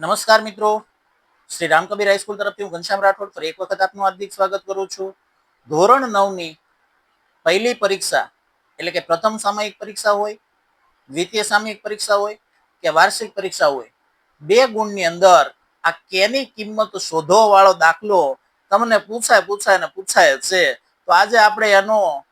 નમસ્કાર મિત્રો, શ્રી રામકબીર હાઈસ્કૂલ તરફથી હું ઘનશ્યામ રાઠોડ ફરી એક વખત આપનું હાર્દિક સ્વાગત કરું છું. ધોરણ 9 ની પહેલી પરીક્ષા એટલે કે પ્રથમ સામયિક પરીક્ષા હોય, દ્વિતીય સામયિક પરીક્ષા હોય કે વાર્ષિક પરીક્ષા હોય, 2 ગુણની અંદર આ કે ની કિંમત શોધો વાળો દાખલો તમને પૂછાય છે. તો આજે આપણે એનો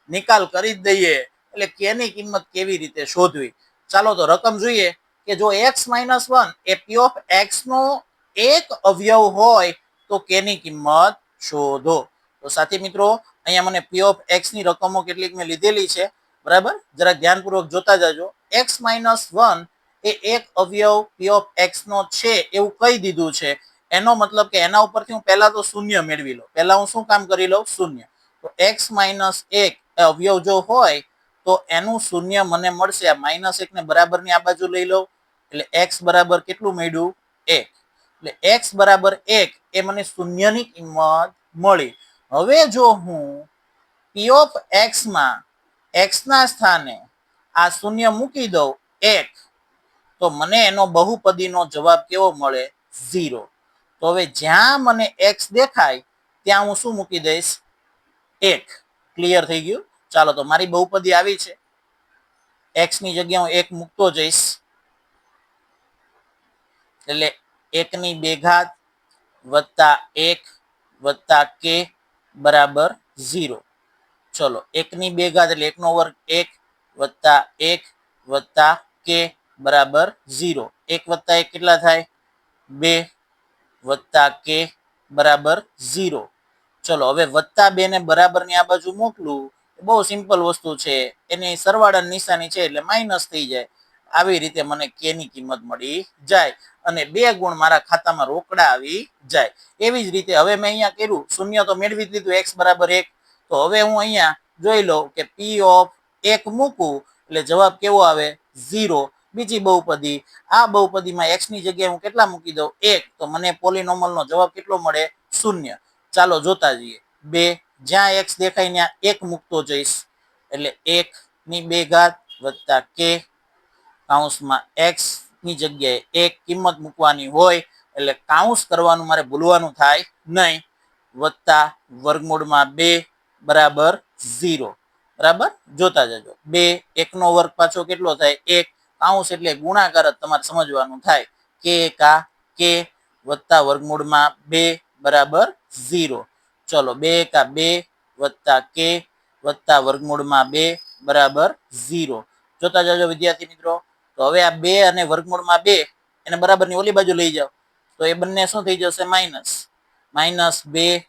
નિકાલ કરી જ દઈએ. એટલે કે ની કિંમત કેવી રીતે શોધવી, ચાલો તો રકમ જોઈએ કે જો x-1 A p of x નો એક અવયવ હોય તો k ની કિંમત શોધો. તો સાથી મિત્રો, અહીંયા મને p of x ની રકમો કેટલીક મેં લીધેલી છે, બરાબર? જરા ધ્યાનપૂર્વક જોતા જાજો. x-1 એ એક અવયવ p of x નો છે એવું કહી દીધું છે. એનો મતલબ કે એના ઉપરથી હું પહેલા તો શૂન્ય મેળવી લઉં. પહેલા હું શું કામ કરી લઉં? શૂન્ય. તો x-1 અવયવ જો હોય તો એનું શૂન્ય મને મળશે. આ -1 ને બરાબરની આ બાજુ લઈ લઉં એટલે x બરાબર કેટલું મળ્યું? 1. એટલે x બરાબર 1 એ મને શૂન્યની કિંમત મળી. હવે જો હું p of x માં x ના સ્થાને આ શૂન્ય મૂકી દઉં 1, તો મને એનો બહુપદીનો જવાબ કેવો મળે? 0. તો હવે જ્યાં મને x દેખાય ત્યાં હું શું મૂકી દઈશ? 1. ક્લિયર થઈ ગયું? ચાલો તો મારી બહુપદી આવી છે. x ની જગ્યાએ હું 1 મૂકતો જઈશ એટલે 1 ની 2 ઘાત વત્તા 1 વત્તા k બરાબર 0. ચલો 1 ની 2 ઘાત એટલે 1 નો વર્ગ 1 વત્તા 1 વત્તા k બરાબર 0. 1 વત્તા 1 કેટલા થાય? 2 વત્તા k બરાબર 0. ચલો હવે વત્તા 2 ને બરાબરની આ બાજુ મોકલું. બહુ સિમ્પલ વસ્તુ છે, એની સરવાળાની નિશાની છે એટલે માઇનસ થઈ જાય. આવી રીતે મને k ની કિંમત મળી જાય અને 2 ગુણ મારા ખાતામાં રોકડા આવી જાય. એવી જ રીતે હવે મેં અહીંયા કર્યું, શૂન્ય તો મેળવી જ લીધું, x બરાબર 1. તો હવે હું અહીંયા જોઈ લઉં કે p of 1 મૂકું એટલે જવાબ કેવો આવે? 0. બીજી બહુપદી, આ બહુપદીમાં x ની જગ્યાએ હું કેટલા મૂકી દઉં? 1. તો મને પોલિનોમલનો જવાબ કેટલો મળે? 0. ચાલો જોતા જઈએ. 2, જ્યાં x દેખાય ત્યાં 1 મૂકતો જઈશ એટલે 1 ની 2 ઘાત વત્તા k કૌંસમાં x ની જગ્યાએ 1 કિંમત મૂકવાની હોય એટલે કાઉન્સ કરવાનું મારે ભૂલવાનું થાય નહીં, વત્તા વર્ગમૂળમાં 2 બરાબર 0. બરાબર? જોતા જજો. 2, 1 નો વર્ગ પાછો કેટલો થાય? 1. કાઉન્સ એટલે ગુણાકાર જ તમારે સમજવાનું થાય. k એકા k વત્તા વર્ગમૂળમાં 2 બરાબર 0. ચલો 2 એકા 2 વત્તા k વત્તા વર્ગમૂળમાં 2 બરાબર 0. જોતા જજો વિદ્યાર્થી મિત્રો. તો હવે આ 2 અને વર્ગમૂળમાં 2 એને બરાબરની ઓલી બાજુ લઈ જાઓ તો એ બંને શું થઈ જશે? માઇનસ. -2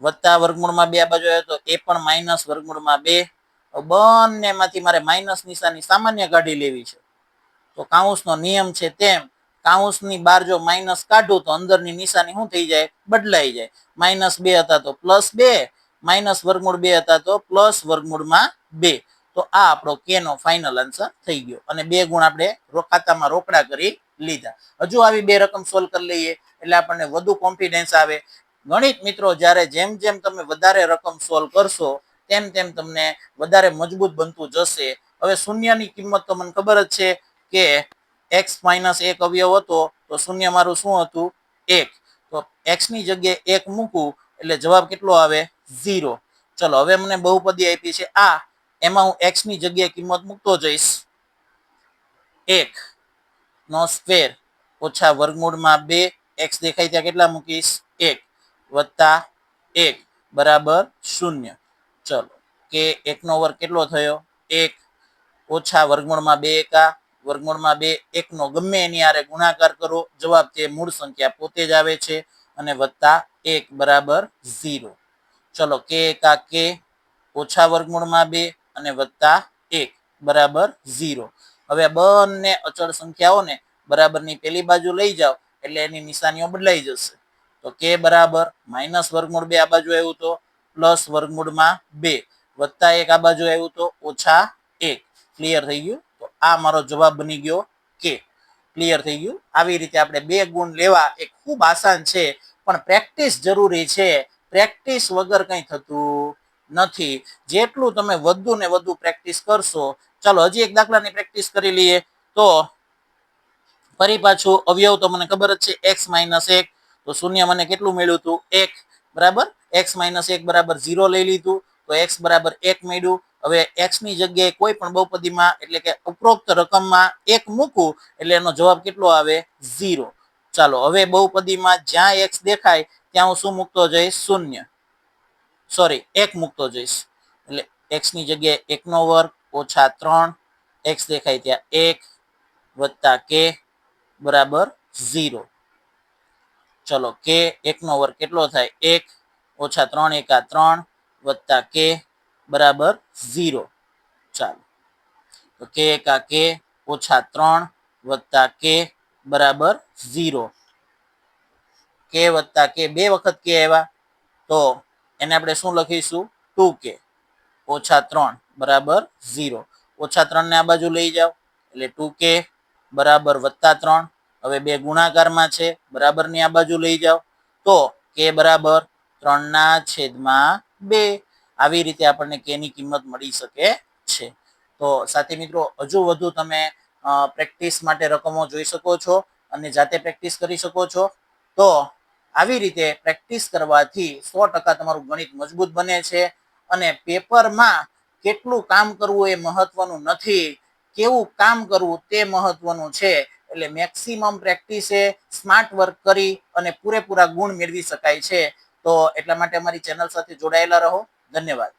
વત્તા વર્ગમૂળમાં 2 આ બાજુ આવ્યો તો એ પણ માઇનસ વર્ગમૂળમાં 2. બંનેમાંથી મારે માઇનસ નિશાની સામાન્ય કાઢી લેવી છે. તો કાઉન્સનો નિયમ છે તેમ કાઉન્સની બહાર જો માઇનસ કાઢું તો અંદરની નિશાની શું થઈ જાય? બદલાઈ જાય. -2 હતા તો +2, માઇનસ વર્ગમૂળ 2 હતા તો પ્લસ વર્ગમૂળમાં 2. તો આ આપણો k નો ફાઇનલ આન્સર થઈ ગયો અને 2 ગુણ આપણે ખાતામાં રોકડા કરી લીધા. હજુ આવી 2 રકમ સોલ્વ કરી લઈએ એટલે આપણને વધુ કોન્ફિડન્સ આવે. ગણિત મિત્રો જ્યારે જેમ જેમ તમે વધારે રકમ સોલ્વ કરશો તેમ તેમ તમને વધારે મજબૂત બનતું જશે. હવે શૂન્યની કિંમત તો મને ખબર જ છે કે x-1 અવયવ હતો તો શૂન્ય મારું શું હતું? 1. તો x ની જગ્યાએ 1 મૂકું એટલે જવાબ કેટલો આવે? 0. ચલો હવે મને બહુપદી આપી છે આ, એમાં હું x ની જગ્યાએ કિંમત મૂકતો જઈશ 1 નો સ્ક્વેર ઓછા વર્ગમૂળમાં 2, x દેખાય ત્યાં કેટલા મૂકીશ? 1 વત્તા 1 બરાબર 0. ચલો કે 1 નો વર્ગ કેટલો થયો? 1 ઓછા વર્ગમૂળમાં 2 એકા વર્ગમૂળમાં 2, 1 નો ગમે એની હારે ગુણાકાર કરો, જવાબ તે મૂળ સંખ્યા પોતે જ આવે છે અને વત્તા 1 બરાબર 0. ચલો k એકા k ઓછા વર્ગમૂળમાં 2 અને વત્તા 1 બરાબર 0. હવે બંને અચળ સંખ્યાઓને બરાબરની પેલી બાજુ લઈ જાઓ એટલે એની નિશાનીઓ બદલાઈ જશે. તો k બરાબર માઇનસ વર્ગમૂળ 2 આ બાજુ આવ્યું તો પ્લસ વર્ગમૂળમાં 2 વત્તા 1 આ બાજુ આવ્યું તો ઓછા 1. ક્લિયર થઈ ગયું? તો આ મારો જવાબ બની ગયો k. ક્લિયર થઈ ગયું? આવી રીતે આપણે 2 ગુણ લેવા એ ખૂબ આસાન છે પણ પ્રેક્ટિસ જરૂરી છે. પ્રેક્ટિસ વગર કંઈ થતું નથી. જેટલું તમે વધુ ને વધુ પ્રેક્ટિસ કરશો. ચાલો હજી એક દાખલાની પ્રેક્ટિસ કરી લઈએ. તો ફરી પાછું અવયવ તો મને ખબર જ છે x - 1 તો શૂન્ય મને કેટલું મળ્યું હતું 1 બરાબર x - 1 બરાબર 0 લઈ લીધું તો x બરાબર 1 મળ્યું હવે x ની જગ્યાએ કોઈ પણ બહુપદીમાં એટલે કે ઉપરોક્ત રકમમાં 1 મૂકું એટલે એનો જવાબ કેટલો આવે 0 ચાલો હવે બહુપદીમાં જ્યાં x દેખાય ત્યાં હું શું મૂકતો જઈશ શૂન્ય સોરી 1 મૂકતો જઈશ એટલે x ની જગ્યાએ 1 નો વર્ગ ઓછા 3 x દેખાય ત્યાં 1 વત્તા k બરાબર 0 ચલો k 1 નો વર્ગ કેટલો થાય 1 ઓછા 3 એકા 3 વત્તા k બરાબર 0 ચાલો તો k એકા k ઓછા 3 વત્તા k બરાબર 0 k વત્તા k બે વખત k આવ્યા તો એને આપણે શું લખીશું 2k ઓછા 3 બરાબર 0 ઓછા 3 ને આ બાજુ લઈ જાઓ એટલે 2k બરાબર વત્તા 3 હવે બે ગુણાકારમાં છે બરાબર ની આ બાજુ લઈ જાઓ તો k બરાબર 3/2 આવી રીતે આપણને k ની કિંમત મળી શકે છે તો સાથી મિત્રો હજુ વધુ તમે પ્રેક્ટિસ માટે રકમો જોઈ શકો છો અને જાતે પ્રેક્ટિસ કરી શકો છો તો આવી રીતે પ્રેક્ટિસ કરવાથી 100% તમારું ગણિત મજબૂત બને છે અને પેપરમાં કેટલું કામ કરવું એ મહત્વનું નથી કેવું કામ કરવું તે મહત્વનું છે એટલે મેક્સિમમ પ્રેક્ટિસે સ્માર્ટ વર્ક કરી અને પૂરેપૂરા ગુણ મેળવી શકાય છે તો એટલા માટે અમારી ચેનલ સાથે જોડાયેલા રહો ધન્યવાદ